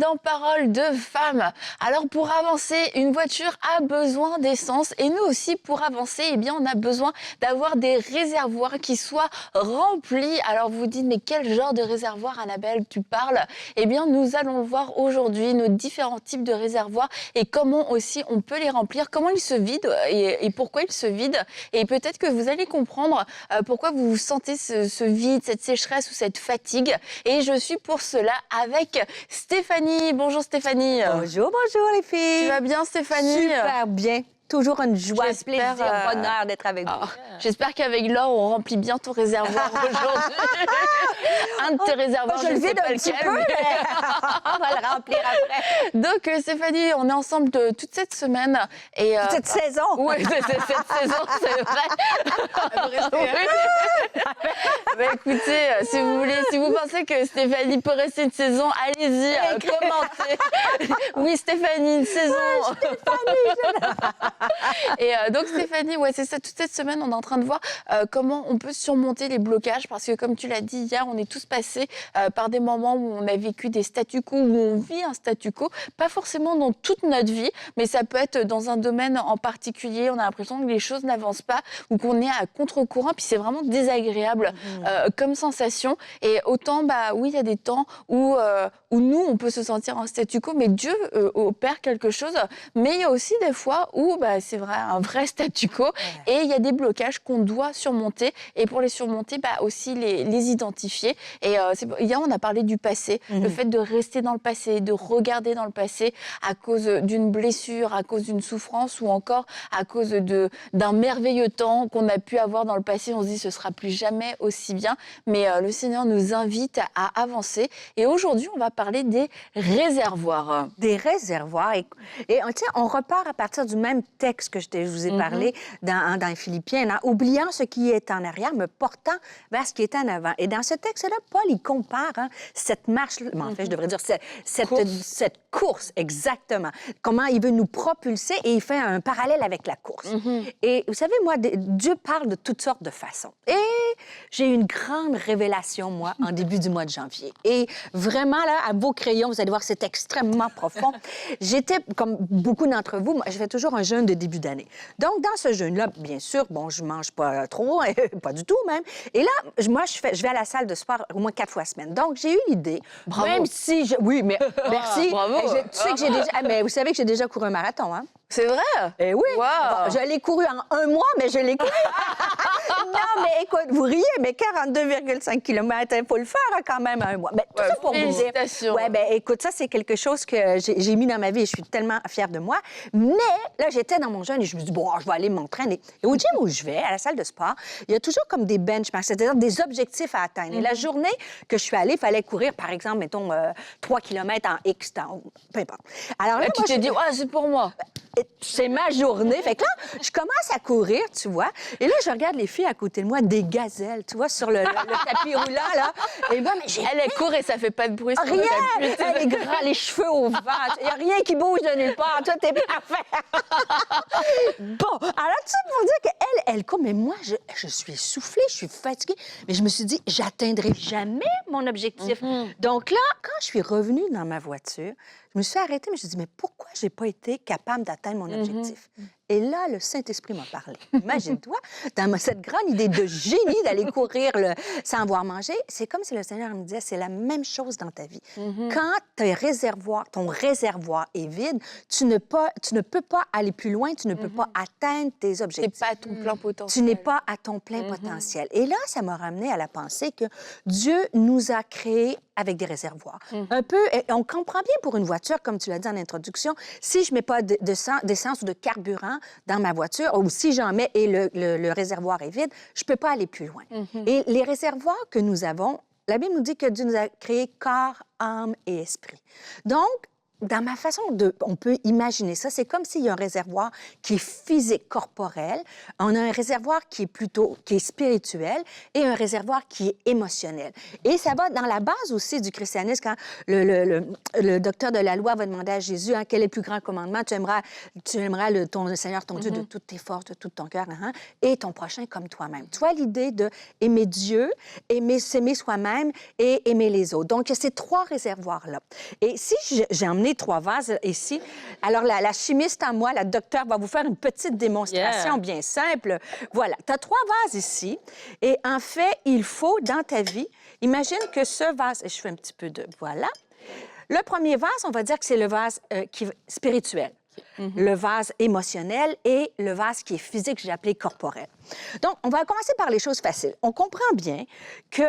dans Paroles de femmes. Alors pour avancer, une voiture a besoin d'essence et nous aussi pour avancer, eh bien on a besoin d'avoir des réservoirs qui soient remplis. Alors vous vous dites mais quel genre de réservoir, Annabelle, tu parles? Eh bien nous allons voir aujourd'hui nos différents types de réservoirs et comment aussi on peut les remplir, comment ils se vident et pourquoi ils se vident. Et peut-être que vous allez comprendre pourquoi vous sentez ce vide, cette sécheresse ou cette fatigue. Et je suis pour cela avec Stéphanie. Bonjour Stéphanie. Bonjour, bonjour les filles. Tu vas bien Stéphanie? Super bien. Toujours une joie, un plaisir, bonheur d'être avec vous. J'espère qu'avec Laure, on remplit bien ton réservoir aujourd'hui. Un de tes réservoirs, je le vide un petit peu, mais on va le remplir après. Donc Stéphanie, on est ensemble toute cette semaine. Et, toute cette saison. Oui, cette saison, c'est vrai. Bah, écoutez, si vous voulez, si vous pensez que Stéphanie peut rester une saison, allez-y, commentez. Oui, Stéphanie, une saison. Et donc Stéphanie, ouais, c'est ça, toute cette semaine, on est en train de voir comment on peut surmonter les blocages parce que comme tu l'as dit hier, on est tous passés par des moments où on a vécu des statu quo, où on vit un statu quo, pas forcément dans toute notre vie, mais ça peut être dans un domaine en particulier, on a l'impression que les choses n'avancent pas ou qu'on est à contre-courant, puis c'est vraiment désagréable comme sensation. Et autant, bah oui, il y a des temps où nous, on peut se sentir en statu quo, mais Dieu opère quelque chose, mais il y a aussi des fois où c'est vrai, un vrai statu quo. Et il y a des blocages qu'on doit surmonter. Et pour les surmonter, aussi les identifier. Et hier, on a parlé du passé. Le fait de rester dans le passé, de regarder dans le passé à cause d'une blessure, à cause d'une souffrance ou encore à cause d'un merveilleux temps qu'on a pu avoir dans le passé. On se dit, ce sera plus jamais aussi bien. Mais le Seigneur nous invite à avancer. Et aujourd'hui, on va parler des réservoirs. Des réservoirs. Et on repart à partir du même texte que je vous ai parlé dans Philippiens, en oubliant ce qui est en arrière, me portant vers ce qui est en avant. Et dans ce texte-là, Paul, il compare cette marche, en fait, je devrais dire cette course, exactement. Comment il veut nous propulser et il fait un parallèle avec la course. Et vous savez, moi, Dieu parle de toutes sortes de façons. Et j'ai eu une grande révélation, moi, en début du mois de janvier. Et vraiment, là, à vos crayons, vous allez voir, c'est extrêmement profond. J'étais, comme beaucoup d'entre vous, moi, je fais toujours un jeûne de début d'année. Donc, dans ce jeûne-là, bien sûr, bon, je mange pas trop, pas du tout même. Et là, moi, je vais à la salle de sport au moins 4 fois semaine. Donc, j'ai eu l'idée, même si oui, mais merci. Bravo. Tu sais que j'ai déjà, mais vous savez que j'ai déjà couru un marathon, hein? C'est vrai? Eh oui. Wow. Bon, je l'ai couru en 1 mois, mais je l'ai couru. Non, mais écoute, vous riez, mais 42,5 km, il faut le faire quand même en 1 mois. Mais tout ça pour vous dire. Ouais, ben écoute, ça, c'est quelque chose que j'ai mis dans ma vie et je suis tellement fière de moi. Mais là, j'étais dans mon jeûne et je me dis, bon, je vais aller m'entraîner. Et au gym où je vais, à la salle de sport, il y a toujours comme des benchmarks, c'est-à-dire des objectifs à atteindre. Et la journée que je suis allée, il fallait courir, par exemple, mettons, 3 km en X temps, peu importe. Alors là, tu t'es dit, c'est pour moi. C'est ma journée. Fait que là, je commence à courir, tu vois. Et là, je regarde les filles à côté de moi, des gazelles, tu vois, sur le tapis roulant, là. Et ben, mais elle court et ça fait pas de bruit. Rien! Elle est grande, les cheveux au vent. Il n'y a rien qui bouge de nulle part. Toi, t'es parfait. Bon, alors, tout ça pour dire qu'elle court. Mais moi, je suis essoufflée, je suis fatiguée. Mais je me suis dit, j'atteindrai jamais mon objectif. Donc là, quand je suis revenue dans ma voiture, je me suis arrêtée, mais je me suis dit, mais pourquoi je n'ai pas été capable d'atteindre mon objectif? Et là, le Saint-Esprit m'a parlé. Imagine-toi, dans cette grande idée de génie d'aller courir sans avoir mangé, c'est comme si le Seigneur me disait, c'est la même chose dans ta vie. Quand ton réservoir est vide, tu ne peux pas aller plus loin, tu ne peux pas atteindre tes objectifs. Tu n'es pas à ton plein potentiel. Tu n'es pas à ton plein potentiel. Et là, ça m'a ramené à la pensée que Dieu nous a créés avec des réservoirs. Un peu, et on comprend bien pour une voiture, comme tu l'as dit en introduction, si je ne mets pas d'essence ou de carburant dans ma voiture, ou si j'en mets et le réservoir est vide, je ne peux pas aller plus loin. Et les réservoirs que nous avons, la Bible nous dit que Dieu nous a créés corps, âme et esprit. Donc, dans ma façon on peut imaginer ça, c'est comme s'il y a un réservoir qui est physique, corporel, on a un réservoir qui est spirituel et un réservoir qui est émotionnel. Et ça va dans la base aussi du christianisme, quand le docteur de la loi va demander à Jésus, hein, quel est le plus grand commandement? Tu aimeras ton Seigneur, ton Dieu, de toutes tes forces, de tout ton cœur, hein, et ton prochain comme toi-même. Tu vois l'idée d'aimer Dieu, s'aimer soi-même et aimer les autres. Donc, il y a ces trois réservoirs-là. Et si j'ai emmené 3 vases ici, alors la chimiste en moi, la docteure, va vous faire une petite démonstration bien simple. Voilà, tu as 3 vases ici. Et en fait, il faut, dans ta vie, imagine que ce vase, et je fais un petit peu de... Voilà. Le premier vase, on va dire que c'est le vase spirituel. Le vase émotionnel et le vase qui est physique, j'ai appelé corporel. Donc, on va commencer par les choses faciles. On comprend bien que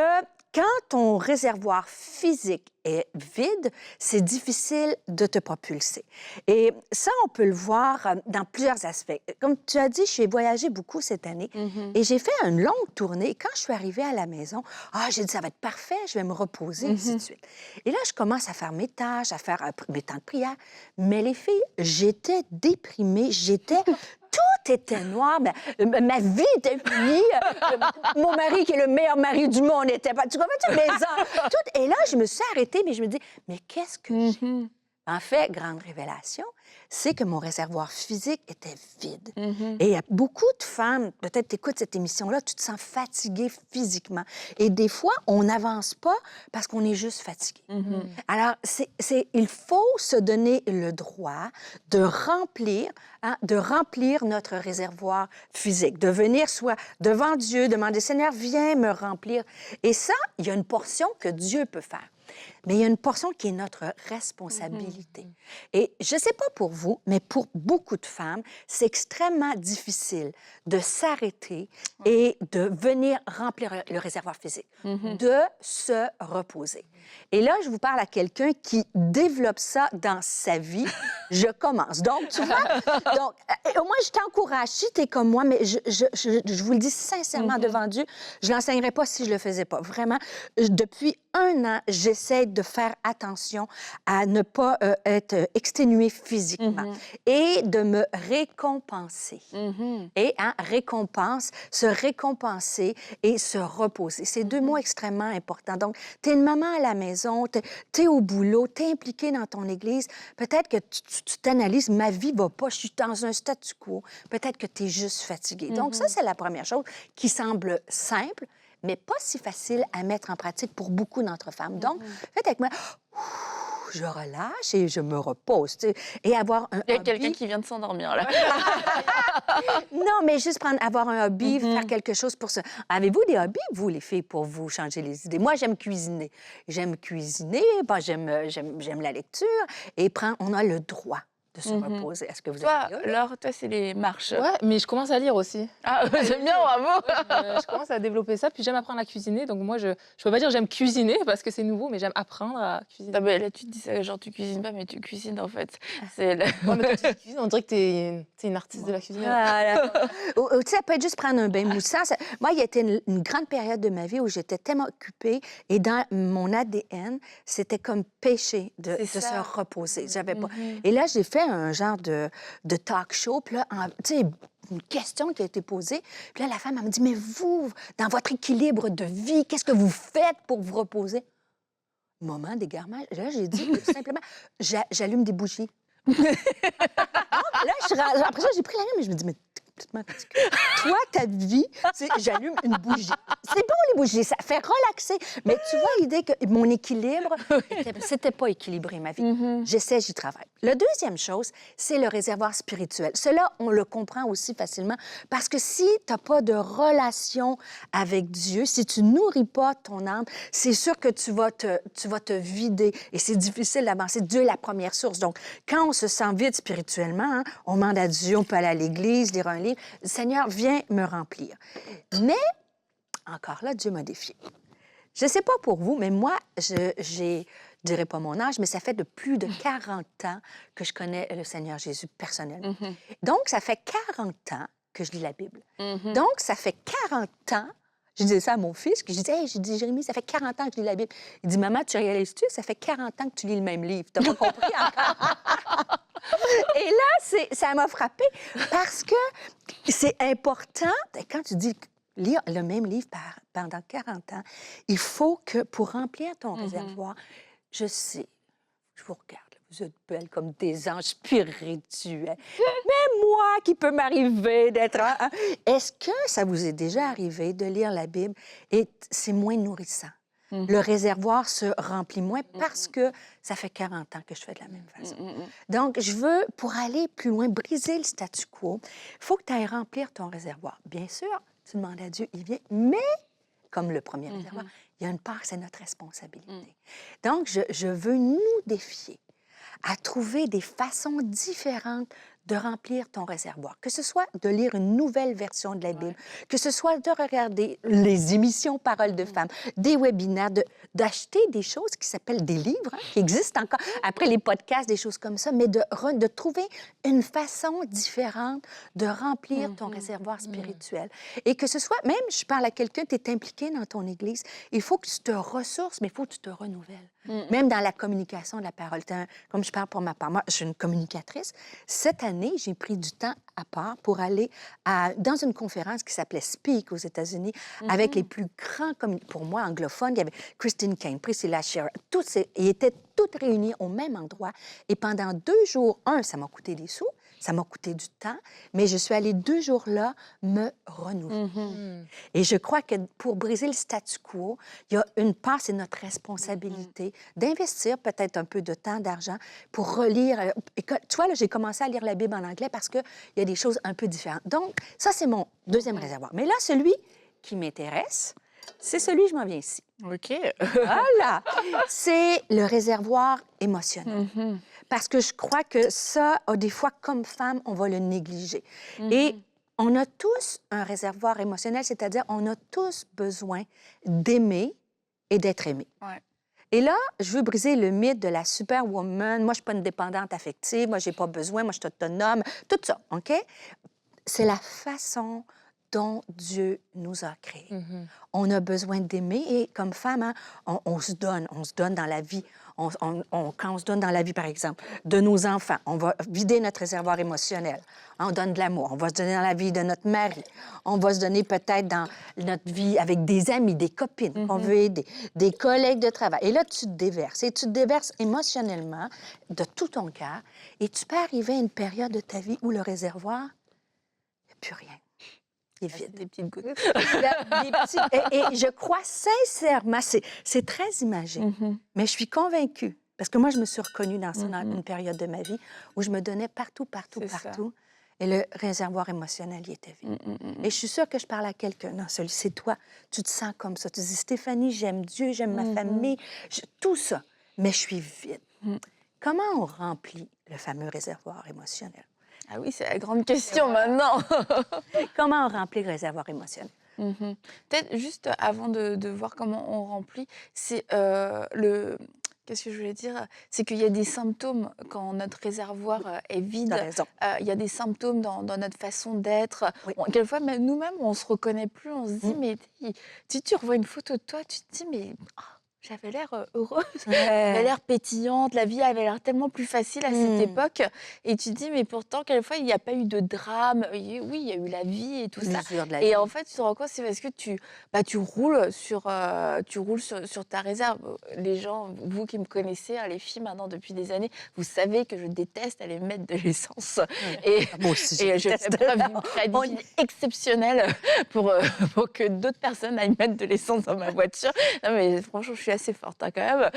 quand ton réservoir physique est vide, c'est difficile de te propulser. Et ça, on peut le voir dans plusieurs aspects. Comme tu as dit, j'ai voyagé beaucoup cette année et j'ai fait une longue tournée. Et quand je suis arrivée à la maison, j'ai dit, ça va être parfait, je vais me reposer, ainsi de suite. Et là, je commence à faire mes tâches, à faire mes temps de prière. Mais les filles, j'étais déprimée, tout était noir, ma vie était finie. Mon mari, qui est le meilleur mari du monde, n'était pas... Tu comprends? Mes ans, tout... Et là, je me suis arrêtée, mais je me dis, mais qu'est-ce que j'ai? En fait, grande révélation, c'est que mon réservoir physique était vide. Et il y a beaucoup de femmes, peut-être tu écoutes cette émission-là, tu te sens fatiguée physiquement. Et des fois, on n'avance pas parce qu'on est juste fatigué. Alors, il faut se donner le droit de remplir notre réservoir physique, de venir soit devant Dieu, demander, Seigneur, viens me remplir. Et ça, il y a une portion que Dieu peut faire. Mais il y a une portion qui est notre responsabilité. Et je ne sais pas pour vous, mais pour beaucoup de femmes, c'est extrêmement difficile de s'arrêter et de venir remplir le réservoir physique, de se reposer. Et là, je vous parle à quelqu'un qui développe ça dans sa vie. Je commence. Donc, tu vois, au moins, je t'encourage. Si tu es comme moi, mais je vous le dis sincèrement devant Dieu, je ne l'enseignerais pas si je ne le faisais pas. Vraiment, depuis 1 an, j'essaie de faire attention à ne pas être exténuée physiquement et de me récompenser. Et récompense, se récompenser et se reposer. C'est 2 mots extrêmement importants. Donc, tu es une maman à la maison, tu es au boulot, tu es impliquée dans ton église. Peut-être que tu t'analyses, ma vie ne va pas, je suis dans un statu quo. Peut-être que tu es juste fatiguée. Donc, ça, c'est la première chose qui semble simple, mais pas si facile à mettre en pratique pour beaucoup d'entre femmes. Donc, faites avec moi, je relâche et je me repose. Tu sais, et avoir un Il y a hobby... quelqu'un qui vient de s'endormir, là. Non, mais juste avoir un hobby, faire quelque chose pour ça. Avez-vous des hobbies, vous, les filles, pour vous changer les idées? Moi, j'aime cuisiner. J'aime la lecture. Et on a le droit de se reposer. Est-ce que vous êtes... Laure, toi, c'est les marches. Ouais, mais je commence à lire aussi. Ah, j'aime bien, bravo! Je commence à développer ça, puis j'aime apprendre à cuisiner. Donc moi, je peux pas dire j'aime cuisiner parce que c'est nouveau, mais j'aime apprendre à cuisiner. Non, mais là, tu te dis ça, genre, tu cuisines pas, mais tu cuisines, en fait. C'est Ouais, mais quand tu cuisines, on dirait que t'es une artiste de la cuisine. Voilà. Ou, tu sais, ça peut être juste prendre un bain moussant. Moi, il y a été une grande période de ma vie où j'étais tellement occupée et dans mon ADN, c'était comme péché de se reposer. J'avais pas... Et là, j'ai fait un genre de talk show, puis là, tu sais, une question qui a été posée. Puis là, la femme, elle me dit, mais vous, dans votre équilibre de vie, qu'est-ce que vous faites pour vous reposer? Moment d'égarement. Là, j'ai dit simplement, j'allume des bougies. Là, après ça, j'ai pris la main, mais je me dis, mais toi, ta vie, c'est j'allume une bougie. C'est bon, les bougies, ça fait relaxer. Mais tu vois l'idée que mon équilibre, c'était pas équilibré, ma vie. J'essaie, j'y travaille. La deuxième chose, c'est le réservoir spirituel. Cela, on le comprend aussi facilement parce que si tu n'as pas de relation avec Dieu, si tu nourris pas ton âme, c'est sûr que tu vas te vider et c'est difficile d'avancer. Dieu est la première source. Donc, quand on se sent vide spirituellement, on demande à Dieu, on peut aller à l'église, lire un livre. Seigneur, viens me remplir. Mais, encore là, Dieu m'a défié. Je ne sais pas pour vous, mais moi, je ne dirais pas mon âge, mais ça fait de plus de 40 ans que je connais le Seigneur Jésus personnellement. Donc, ça fait 40 ans que je lis la Bible. Donc, ça fait 40 ans, Je disais ça à mon fils, je disais, hey, j'ai dit, Jérémy, ça fait 40 ans que je lis la Bible. Il dit, maman, tu réalises-tu que ça fait 40 ans que tu lis le même livre? T'as pas compris encore? Et là, ça m'a frappée parce que c'est important, quand tu dis lire le même livre pendant 40 ans, il faut que pour remplir ton réservoir, je sais, je vous regarde, vous êtes belles comme des anges spirituels. Mais moi, qui peut m'arriver d'être... Est-ce que ça vous est déjà arrivé de lire la Bible et c'est moins nourrissant? Le réservoir se remplit moins parce que ça fait 40 ans que je fais de la même façon. Donc, je veux, pour aller plus loin, briser le statu quo, il faut que tu ailles remplir ton réservoir. Bien sûr, tu demandes à Dieu, il vient, mais, comme le premier réservoir, il y a une part, c'est notre responsabilité. Donc, je veux nous défier à trouver des façons différentes de remplir ton réservoir. Que ce soit de lire une nouvelle version de la Bible, que ce soit de regarder les émissions Paroles de femmes, des webinaires, d'acheter des choses qui s'appellent des livres, qui existent encore, après les podcasts, des choses comme ça, mais de trouver une façon différente de remplir ton réservoir spirituel. Et que ce soit, même, je parle à quelqu'un, tu es impliqué dans ton Église, il faut que tu te ressources, mais il faut que tu te renouvelles. Même dans la communication de la parole. Comme je parle pour ma part, moi, je suis une communicatrice. Cette année, j'ai pris du temps à part pour aller dans une conférence qui s'appelait Speak aux États-Unis avec les plus grands, pour moi, anglophones. Il y avait Christine Caine, Priscilla Shirer, ils étaient toutes réunies au même endroit. Et pendant 2 jours, ça m'a coûté des sous, ça m'a coûté du temps, mais je suis allée 2 jours là me renouveler. Et je crois que pour briser le statu quo, il y a une part, c'est notre responsabilité d'investir peut-être un peu de temps, d'argent pour relire. Et tu vois, là, j'ai commencé à lire la Bible en anglais parce qu'il y a des choses un peu différentes. Donc, ça, c'est mon deuxième réservoir. Mais là, celui qui m'intéresse, c'est celui, je m'en viens ici. OK. Voilà! C'est le réservoir émotionnel. Parce que je crois que ça, des fois, comme femme, on va le négliger. Et on a tous un réservoir émotionnel, c'est-à-dire on a tous besoin d'aimer et d'être aimé. Ouais. Et là, je veux briser le mythe de la superwoman. Moi, je suis pas une dépendante affective. Moi, j'ai pas besoin. Moi, je suis autonome. Tout ça, OK? C'est la façon dont Dieu nous a créés. On a besoin d'aimer et comme femme, hein, on se donne dans la vie. Quand on se donne dans la vie, par exemple, de nos enfants, on va vider notre réservoir émotionnel. On donne de l'amour. On va se donner dans la vie de notre mari. On va se donner peut-être dans notre vie avec des amis, des copines qu'on veut aider, des collègues de travail. Et là, tu te déverses. Et tu te déverses émotionnellement de tout ton cœur. Et tu peux arriver à une période de ta vie où le réservoir, il n'y a plus rien. Il est vide. Des petites gouttes. Et je crois sincèrement, c'est très imagé, mais je suis convaincue, parce que moi, je me suis reconnue dans une période de ma vie où je me donnais partout. Et le réservoir émotionnel, il était vide. Et je suis sûre que je parle à quelqu'un. Non, c'est toi. Tu te sens comme ça. Tu dis, Stéphanie, j'aime Dieu, j'aime ma famille, tout ça. Mais je suis vide. Comment on remplit le fameux réservoir émotionnel? Ah oui, c'est la grande question maintenant. Comment on remplit le réservoir émotionnel? Peut-être juste avant de voir comment on remplit, c'est Qu'est-ce que je voulais dire? C'est qu'il y a des symptômes quand notre réservoir est vide. T'as raison. Il y a des symptômes dans notre façon d'être. Oui. Quelquefois, même nous-mêmes, on ne se reconnaît plus. On se dit, mais tu revois une photo de toi, tu te dis, mais j'avais l'air heureuse, j'avais l'air pétillante, la vie avait l'air tellement plus facile à cette époque. Et tu te dis, mais pourtant, quelquefois, il n'y a pas eu de drame. Oui, il y a eu la vie et tout ça. Et en fait, tu te rends compte, c'est parce que tu roules sur ta réserve. Les gens, vous qui me connaissez, hein, les filles maintenant depuis des années, vous savez que je déteste aller mettre de l'essence. Et, moi aussi, et je fais preuve d'une créativité exceptionnelle pour que d'autres personnes aillent mettre de l'essence dans ma voiture. Non, mais franchement, je suis assez forte hein, quand même.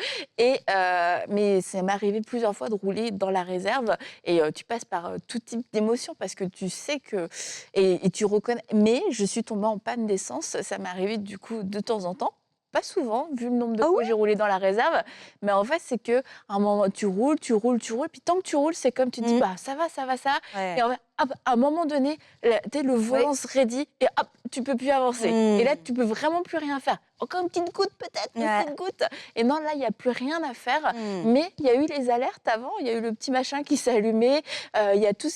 Mais ça m'est arrivé plusieurs fois de rouler dans la réserve et tu passes par tout type d'émotions parce que tu sais que... Et tu reconnais... Mais je suis tombée en panne d'essence. Ça m'est arrivé du coup de temps en temps. Pas souvent, vu le nombre de fois où j'ai roulé dans la réserve. Mais en fait, c'est qu'à un moment, tu roules. Puis tant que tu roules, c'est comme tu dis, bah, ça va. Ouais. Et en fait, hop, à un moment donné, le volant se raidit et hop, tu peux plus avancer. Et là, tu peux vraiment plus rien faire. Encore une petite goutte peut-être, une petite goutte. Et non, là, il n'y a plus rien à faire. Mais il y a eu les alertes avant, il y a eu le petit machin qui s'est allumé, il y a tout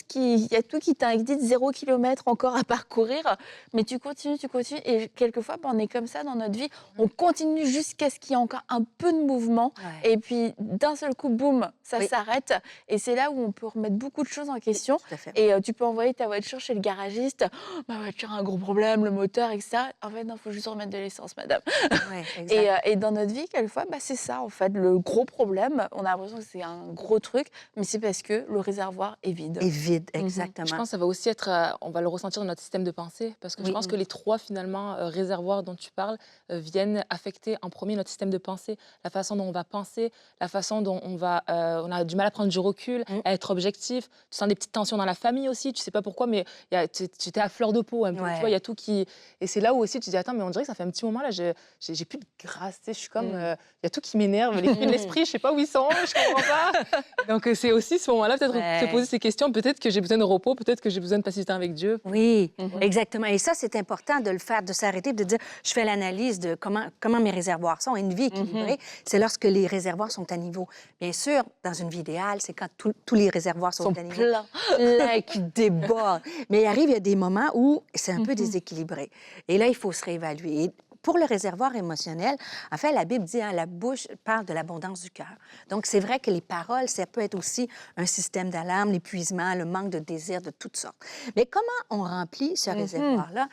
qui t'indique 0 km encore à parcourir. Mais tu continues. Et quelquefois, on est comme ça dans notre vie. On continue jusqu'à ce qu'il y ait encore un peu de mouvement. Ouais. Et puis, d'un seul coup, boum, ça s'arrête. Et c'est là où on peut remettre beaucoup de choses en question. Tout à fait. Et tu peux envoyer ta voiture chez le garagiste. Oh, ma voiture a un gros problème, le moteur, etc. En fait, non, il faut juste remettre de l'essence, madame. Ouais, exact. Et dans notre vie, quelquefois, c'est ça, en fait. Le gros problème, on a l'impression que c'est un gros truc, mais c'est parce que le réservoir est vide. Et vide, Je exactement. pense que ça va aussi être, on va le ressentir dans notre système de pensée, parce que je pense que les 3 finalement réservoirs dont tu parles viennent affecter en premier notre système de pensée, la façon dont on va penser, la façon dont on a du mal à prendre du recul, à être objectif. Tu sens des petites tensions dans la famille aussi, tu sais pas pourquoi, mais tu étais à fleur de peau un peu, tu vois, il y a tout qui... Et c'est là où aussi tu dis, attends, mais on dirait que ça fait un petit moment là, j'ai plus de grâce, tu sais, je suis comme, il y a tout qui m'énerve, les fruits de l'esprit, je sais pas où ils sont, je comprends pas. Donc c'est aussi ce moment-là, peut-être se poser ces questions, peut-être que j'ai besoin de repos, peut-être que j'ai besoin de passer du temps avec Dieu. Oui, exactement. Et ça, c'est important de le faire, de s'arrêter, de dire, je fais l'analyse de comment mes réservoirs sont. Une vie équilibrée, c'est lorsque les réservoirs sont à niveau. Bien sûr, dans une vie idéale, c'est quand tous les réservoirs sont à niveau. Plein qui débordent. Mais il y a des moments où c'est un peu déséquilibré. Et là, il faut se réévaluer. Et pour le réservoir émotionnel, en fait, la Bible dit, la bouche parle de l'abondance du cœur. Donc, c'est vrai que les paroles, ça peut être aussi un système d'alarme, l'épuisement, le manque de désir de toutes sortes. Mais comment on remplit ce réservoir-là?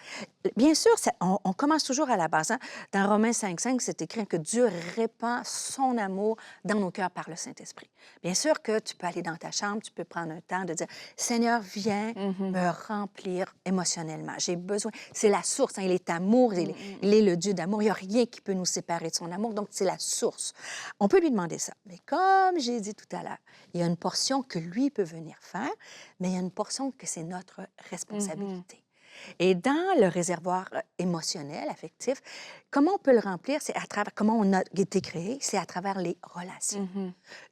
Bien sûr, on commence toujours à la base. Hein? Dans Romains 5,5, c'est écrit que Dieu répand son amour dans nos cœurs par le Saint-Esprit. Bien sûr que tu peux aller dans ta chambre, tu peux prendre un temps de dire, Seigneur, viens me remplir émotionnellement. J'ai besoin. C'est la source. Hein? Il est amour, il est le Dieu d'amour. Il n'y a rien qui peut nous séparer de son amour. Donc, c'est la source. On peut lui demander ça. Mais comme j'ai dit tout à l'heure, il y a une portion que lui peut venir faire, mais il y a une portion que c'est notre responsabilité. Et dans le réservoir émotionnel, affectif, comment on peut le remplir? C'est à travers comment on a été créé, c'est à travers les relations.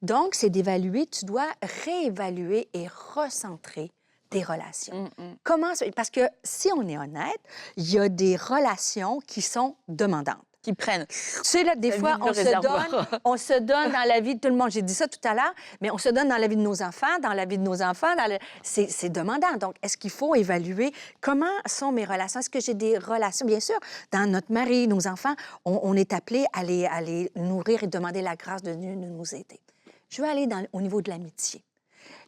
Donc, c'est d'évaluer, tu dois réévaluer et recentrer tes relations. Comment? Parce que si on est honnête, il y a des relations qui sont demandantes. Qui prennent. Tu sais, là, des fois, on se donne dans la vie de tout le monde. J'ai dit ça tout à l'heure, mais on se donne dans la vie de nos enfants, c'est demandant. Donc, est-ce qu'il faut évaluer comment sont mes relations? Est-ce que j'ai des relations? Bien sûr, dans notre mari, nos enfants, on est appelé à les nourrir et demander la grâce de Dieu de nous aider. Je vais aller au niveau de l'amitié.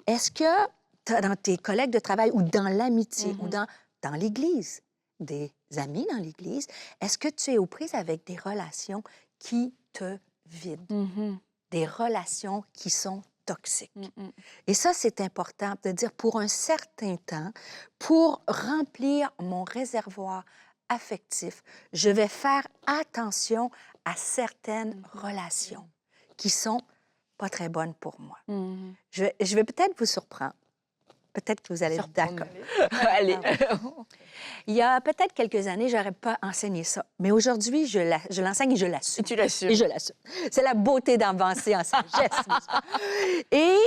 Est-ce que dans tes collègues de travail ou dans l'amitié ou dans l'Église, des amis dans l'Église, est-ce que tu es aux prises avec des relations qui te vident, des relations qui sont toxiques? Et ça, c'est important de dire pour un certain temps, pour remplir mon réservoir affectif, je vais faire attention à certaines relations qui sont pas très bonnes pour moi. Je vais peut-être vous surprendre. Peut-être que vous allez être d'accord. Allez. Il y a peut-être quelques années, je n'aurais pas enseigné ça. Mais aujourd'hui, je l'enseigne et je l'assume. Et tu l'assumes. Et je l'assume. C'est la beauté d'avancer en sagesse. Et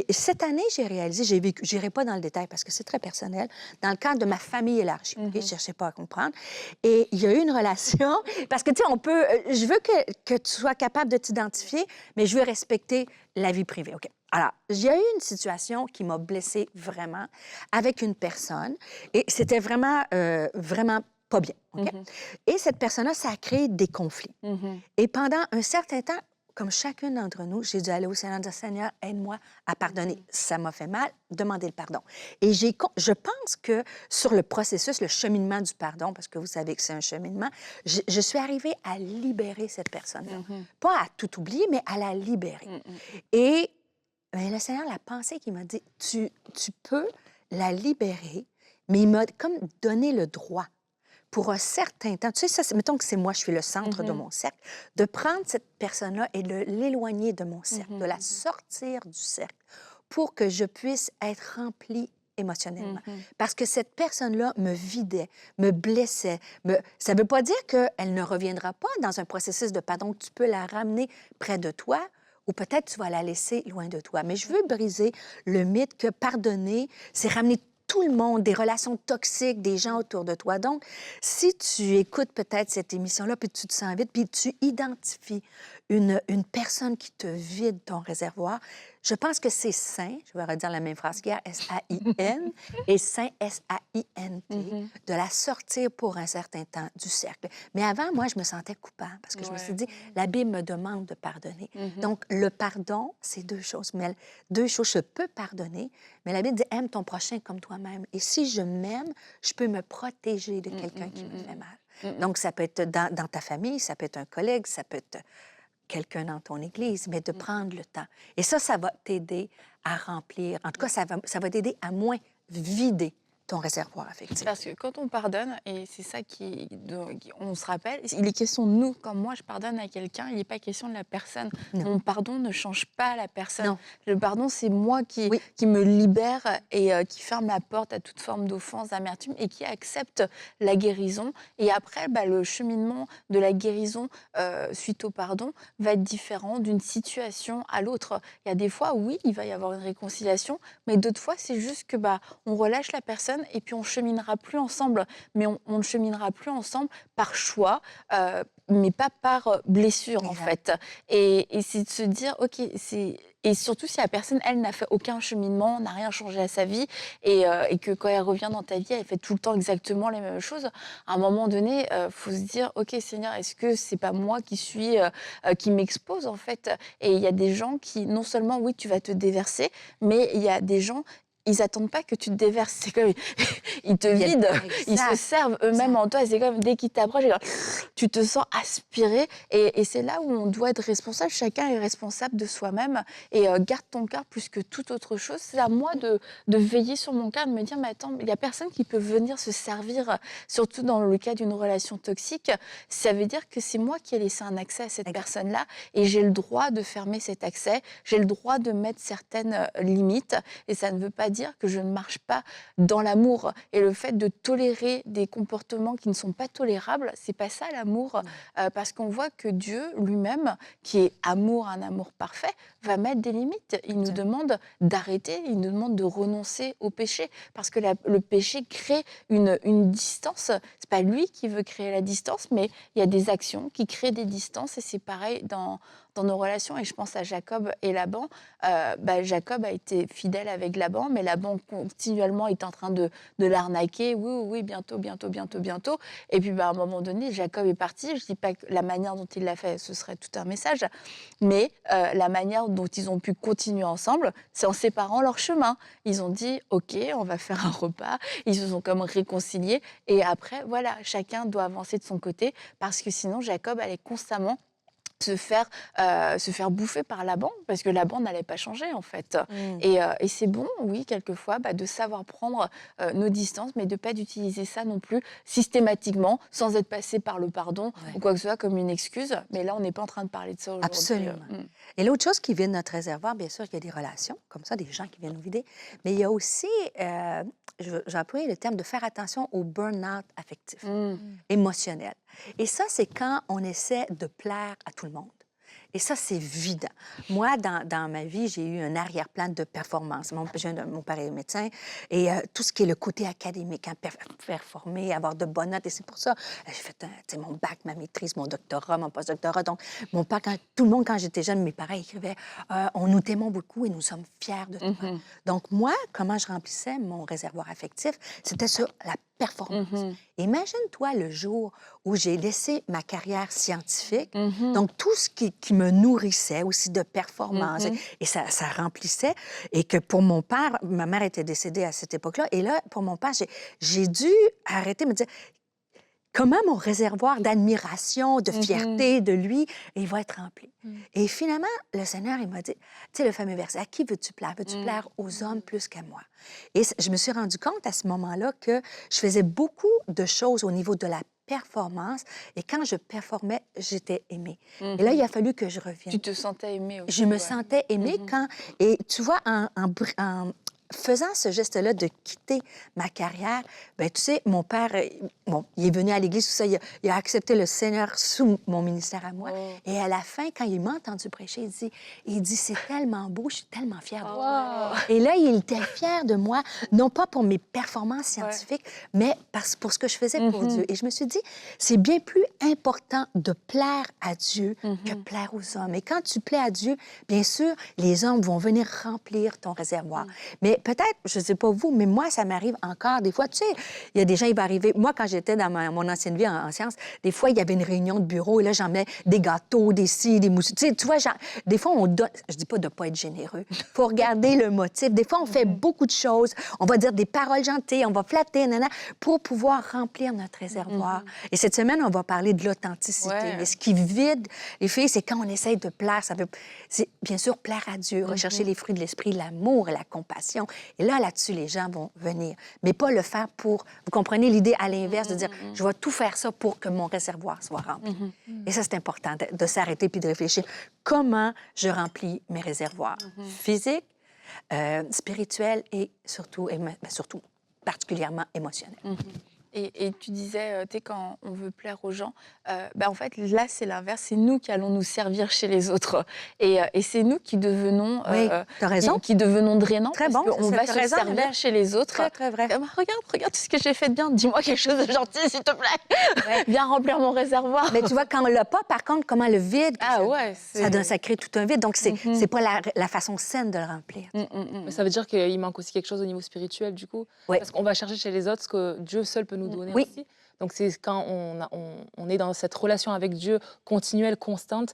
cette année, j'ai réalisé, j'ai vécu, je n'irai pas dans le détail parce que c'est très personnel, dans le cadre de ma famille élargie. Je ne cherchais pas à comprendre. Et il y a eu une relation, parce que tu sais, je veux que tu sois capable de t'identifier, mais je veux respecter la vie privée. OK. Alors, il y a eu une situation qui m'a blessée vraiment avec une personne et c'était vraiment, vraiment pas bien. OK? Et cette personne-là, ça a créé des conflits. Et pendant un certain temps, comme chacune d'entre nous, j'ai dû aller au Seigneur et dire, Seigneur, aide-moi à pardonner. Ça m'a fait mal, demander le pardon. Et je pense que sur le processus, le cheminement du pardon, parce que vous savez que c'est un cheminement, je suis arrivée à libérer cette personne-là. Pas à tout oublier, mais à la libérer. Et bien, le Seigneur, la pensée qu'il m'a dit, tu peux la libérer, mais il m'a comme donné le droit pour un certain temps. Tu sais, ça, mettons que c'est moi, je suis le centre de mon cercle, de prendre cette personne-là et de l'éloigner de mon cercle, de la sortir du cercle pour que je puisse être remplie émotionnellement. Parce que cette personne-là me vidait, me blessait. Ça ne veut pas dire qu'elle ne reviendra pas dans un processus de pardon, que tu peux la ramener près de toi, ou peut-être tu vas la laisser loin de toi. Mais je veux briser le mythe que pardonner, c'est ramener tout le monde, des relations toxiques, des gens autour de toi. Donc, si tu écoutes peut-être cette émission-là, puis tu te sens vide, puis tu identifies une personne qui te vide ton réservoir, je pense que c'est sain, je vais redire la même phrase qu'hier, S-A-I-N, et sain, S-A-I-N-T, de la sortir pour un certain temps du cercle. Mais avant, moi, je me sentais coupable parce que je me suis dit, la Bible me demande de pardonner. Donc, le pardon, c'est deux choses. Mais deux choses, je peux pardonner, mais la Bible dit, aime ton prochain comme toi-même. Et si je m'aime, je peux me protéger de quelqu'un qui me fait mal. Donc, ça peut être dans ta famille, ça peut être un collègue, ça peut être quelqu'un dans ton église, mais de prendre le temps. Et ça va t'aider à remplir. En tout cas, ça va t'aider à moins vider ton réservoir affectif. Parce que quand on pardonne, et c'est ça on se rappelle, il est question de nous. Quand moi, je pardonne à quelqu'un, il n'est pas question de la personne. Non. Mon pardon ne change pas la personne. Non. Le pardon, c'est moi qui Oui. me libère et qui ferme la porte à toute forme d'offense, d'amertume et qui accepte la guérison. Et après, le cheminement de la guérison suite au pardon va être différent d'une situation à l'autre. Il y a des fois, oui, il va y avoir une réconciliation, mais d'autres fois, c'est juste que on relâche la personne et puis on cheminera plus ensemble. Mais on ne cheminera plus ensemble par choix, mais pas par blessure, en fait. Et c'est de se dire, OK, et surtout si la personne, elle, n'a fait aucun cheminement, n'a rien changé à sa vie, et que quand elle revient dans ta vie, elle fait tout le temps exactement les mêmes choses, à un moment donné, faut se dire, OK, Seigneur, est-ce que c'est pas moi qui m'expose, en fait? Et il y a des gens qui, non seulement, oui, tu vas te déverser, mais il y a des gens, ils attendent pas que tu te déverses. C'est comme, ils te vident, ils se servent eux-mêmes en toi. Et c'est comme, dès qu'ils t'approchent, tu te sens aspiré. Et c'est là où on doit être responsable. Chacun est responsable de soi-même. Et garde ton cœur plus que toute autre chose. C'est à moi de veiller sur mon cœur, de me dire, mais attends, il n'y a personne qui peut venir se servir, surtout dans le cas d'une relation toxique. Ça veut dire que c'est moi qui ai laissé un accès à cette personne-là. Et j'ai le droit de fermer cet accès. J'ai le droit de mettre certaines limites. Et ça ne veut pas dire que je ne marche pas dans l'amour. Et le fait de tolérer des comportements qui ne sont pas tolérables, c'est pas ça l'amour. Parce qu'on voit que Dieu lui-même, qui est amour, un amour parfait, va mettre des limites. Il nous demande d'arrêter, il nous demande de renoncer au péché. Parce que le péché crée une distance. C'est pas lui qui veut créer la distance, mais il y a des actions qui créent des distances. Et c'est pareil dans nos relations. Et je pense à Jacob et Laban. Jacob a été fidèle avec Laban, mais Laban continuellement est en train de l'arnaquer. Oui, bientôt. Et puis à un moment donné, Jacob est parti. Je ne dis pas que la manière dont il l'a fait, ce serait tout un message, mais la manière dont ils ont pu continuer ensemble, c'est en séparant leurs chemins. Ils ont dit, OK, on va faire un repas. Ils se sont comme réconciliés. Et après, voilà, chacun doit avancer de son côté, parce que sinon, Jacob allait constamment se faire bouffer par Laban, parce que Laban n'allait pas changer, en fait. Et c'est bon, oui, quelquefois, de savoir prendre nos distances, mais de ne pas d'utiliser ça non plus systématiquement, sans être passé par le pardon ou quoi que ce soit comme une excuse. Mais là, on n'est pas en train de parler de ça aujourd'hui. Absolument. Et l'autre chose qui vient de notre réservoir, bien sûr, il y a des relations, comme ça, des gens qui viennent nous vider, mais il y a aussi, j'ai employé le terme de faire attention au burn-out affectif, émotionnel. Et ça, c'est quand on essaie de plaire à tout le monde. Et ça, c'est évident. Moi, dans ma vie, j'ai eu un arrière-plan de performance. Mon père est médecin et tout ce qui est le côté académique, performer, avoir de bonnes notes. Et c'est pour ça j'ai fait mon bac, ma maîtrise, mon doctorat, mon post-doctorat. Donc, mon père, tout le monde, quand j'étais jeune, mes parents écrivaient « On nous t'aimons beaucoup et nous sommes fiers de toi. Donc, moi, comment je remplissais mon réservoir affectif, c'était sur la performance. Imagine-toi le jour où j'ai laissé ma carrière scientifique, donc tout ce qui me nourrissait aussi de performance, et ça remplissait, et que pour mon père, ma mère était décédée à cette époque-là, et là, pour mon père, j'ai dû arrêter de me dire comment mon réservoir d'admiration, de fierté de lui, il va être rempli. Et finalement, le Seigneur, il m'a dit, tu sais, le fameux verset, « À qui veux-tu plaire? Veux-tu plaire aux hommes plus qu'à moi? » Et je me suis rendu compte à ce moment-là que je faisais beaucoup de choses au niveau de la performance, et quand je performais, j'étais aimée. Et là, il a fallu que je revienne. Tu te sentais aimée aussi. Je me sentais aimée quand... Et tu vois, en faisant ce geste-là de quitter ma carrière, bien, tu sais, mon père, bon, il est venu à l'église, tout ça, il a accepté le Seigneur sous mon ministère à moi. Oh. Et à la fin, quand il m'a entendu prêcher, il dit, c'est tellement beau, je suis tellement fière de toi. Wow. Et là, il était fier de moi, non pas pour mes performances scientifiques, mais pour ce que je faisais pour Dieu. Et je me suis dit, c'est bien plus important de plaire à Dieu que plaire aux hommes. Et quand tu plais à Dieu, bien sûr, les hommes vont venir remplir ton réservoir. Mais peut-être, je ne sais pas vous, mais moi, ça m'arrive encore des fois. Tu sais, il y a des gens, il va arriver... Moi, quand j'étais dans mon ancienne vie en sciences, des fois, il y avait une réunion de bureau et là, j'en mets des gâteaux, des scies, des mousses. Tu vois, des fois, on donne... Je dis pas de ne pas être généreux. Il faut regarder le motif. Des fois, on fait beaucoup de choses. On va dire des paroles gentilles, on va flatter, pour pouvoir remplir notre réservoir. Et cette semaine, on va parler de l'authenticité. Ouais. Mais ce qui vide les filles, c'est quand on essaye de plaire. C'est bien sûr plaire à Dieu, rechercher les fruits de l'esprit, l'amour et la compassion. Et là-dessus, les gens vont venir. Mais pas le faire pour... Vous comprenez l'idée à l'inverse de dire, je vais tout faire ça pour que mon réservoir soit rempli. Et ça, c'est important de s'arrêter puis de réfléchir. Comment je remplis mes réservoirs physiques, spirituels et surtout particulièrement émotionnels. Et tu disais, tu sais, quand on veut plaire aux gens, en fait, là, c'est l'inverse. C'est nous qui allons nous servir chez les autres. Et c'est nous qui devenons... Oui, t'as raison. Qui devenons drainants. Très parce bon, qu'on va t'as se raison, servir Annabelle. chez les autres. Très, très vrai. Regarde tout ce que j'ai fait de bien. Dis-moi quelque chose de gentil, s'il te plaît. Ouais. Viens remplir mon réservoir. Mais tu vois, quand on l'a pas, par contre, comment le vide, Ah ouais, ça crée tout un vide. Donc, c'est pas la façon saine de le remplir. Mais ça veut dire qu'il manque aussi quelque chose au niveau spirituel, du coup. Oui. Parce qu'on va chercher chez les autres ce que Dieu seul peut nous donner Oui. aussi. Donc, c'est quand on est dans cette relation avec Dieu continuelle, constante,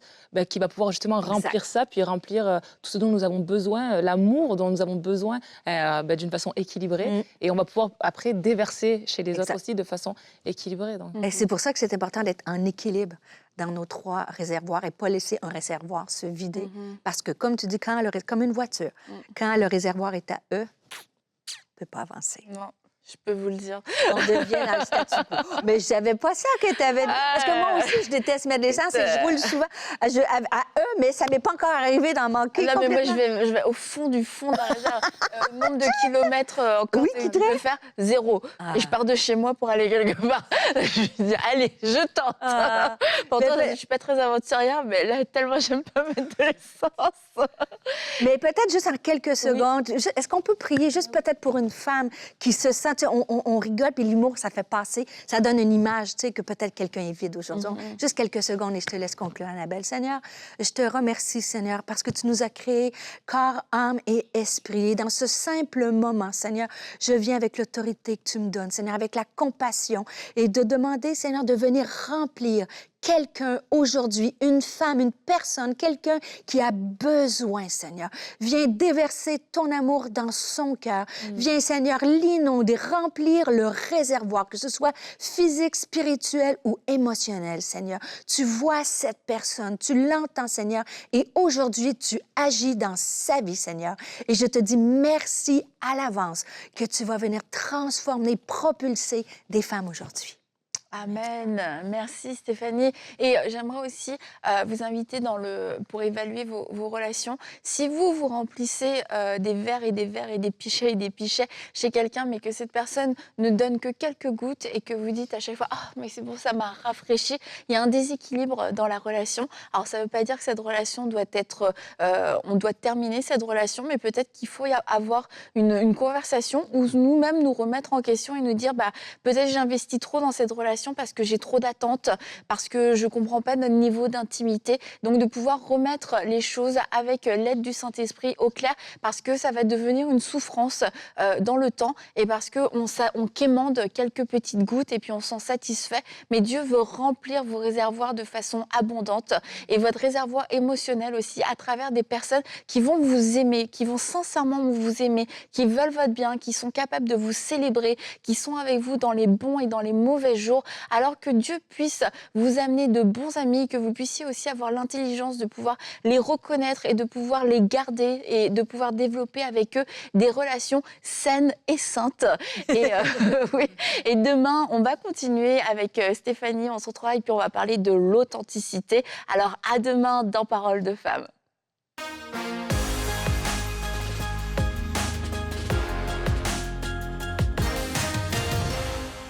qui va pouvoir justement remplir ça, puis remplir tout ce dont nous avons besoin, l'amour dont nous avons besoin d'une façon équilibrée. Et on va pouvoir après déverser chez les autres aussi de façon équilibrée. Donc. Et c'est pour ça que c'est important d'être en équilibre dans nos 3 réservoirs et pas laisser un réservoir se vider. Parce que, comme tu dis, comme une voiture, quand le réservoir est à eux, on ne peut pas avancer. Non. Je peux vous le dire. On devient dans le statu quo. Mais je savais pas ça que tu avais... Parce que moi aussi, je déteste mettre l'essence et je roule souvent à eux, mais ça m'est pas encore arrivé d'en manquer Non, mais moi, complètement. je vais au fond du fond d'un réservoir. Nombre de kilomètres encore qui je peux faire, 0. Et je pars de chez moi pour aller quelque part. Je dis, allez, je tente. Pourtant, je suis pas très aventurière, mais là, tellement j'aime pas mettre de l'essence. Mais peut-être juste en quelques secondes, est-ce qu'on peut prier juste peut-être pour une femme qui se sent... Tu sais, on rigole, puis l'humour, ça fait passer, ça donne une image, tu sais, que peut-être quelqu'un est vide aujourd'hui. Juste quelques secondes et je te laisse conclure, Annabelle. Seigneur, je te remercie, Seigneur, parce que tu nous as créés corps, âme et esprit. Et dans ce simple moment, Seigneur, je viens avec l'autorité que tu me donnes, Seigneur, avec la compassion et de demander, Seigneur, de venir remplir quelqu'un aujourd'hui, une femme, une personne, quelqu'un qui a besoin, Seigneur. Viens déverser ton amour dans son cœur. Viens, Seigneur, l'inonder, remplir le réservoir, que ce soit physique, spirituel ou émotionnel, Seigneur. Tu vois cette personne, tu l'entends, Seigneur, et aujourd'hui, tu agis dans sa vie, Seigneur. Et je te dis merci à l'avance que tu vas venir transformer, propulser des femmes aujourd'hui. Amen. Merci Stéphanie. Et j'aimerais aussi vous inviter pour évaluer vos relations. Si vous remplissez des verres et des verres et des pichets chez quelqu'un, mais que cette personne ne donne que quelques gouttes et que vous dites à chaque fois « Ah, mais c'est bon, ça m'a rafraîchi », il y a un déséquilibre dans la relation. Alors, ça ne veut pas dire que cette relation doit être... on doit terminer cette relation, mais peut-être qu'il faut y avoir une conversation où nous-mêmes nous remettre en question et nous dire « Peut-être j'investis trop dans cette relation parce que j'ai trop d'attentes, parce que je ne comprends pas notre niveau d'intimité. » Donc, de pouvoir remettre les choses avec l'aide du Saint-Esprit au clair, parce que ça va devenir une souffrance dans le temps et parce qu'on quémande quelques petites gouttes et puis on s'en satisfait. Mais Dieu veut remplir vos réservoirs de façon abondante et votre réservoir émotionnel aussi à travers des personnes qui vont vous aimer, qui vont sincèrement vous aimer, qui veulent votre bien, qui sont capables de vous célébrer, qui sont avec vous dans les bons et dans les mauvais jours. Alors que Dieu puisse vous amener de bons amis, que vous puissiez aussi avoir l'intelligence de pouvoir les reconnaître et de pouvoir les garder et de pouvoir développer avec eux des relations saines et saintes. Et, oui. Et demain, on va continuer avec Stéphanie, on se retrouve et puis on va parler de l'authenticité. Alors à demain dans Parole de Femme.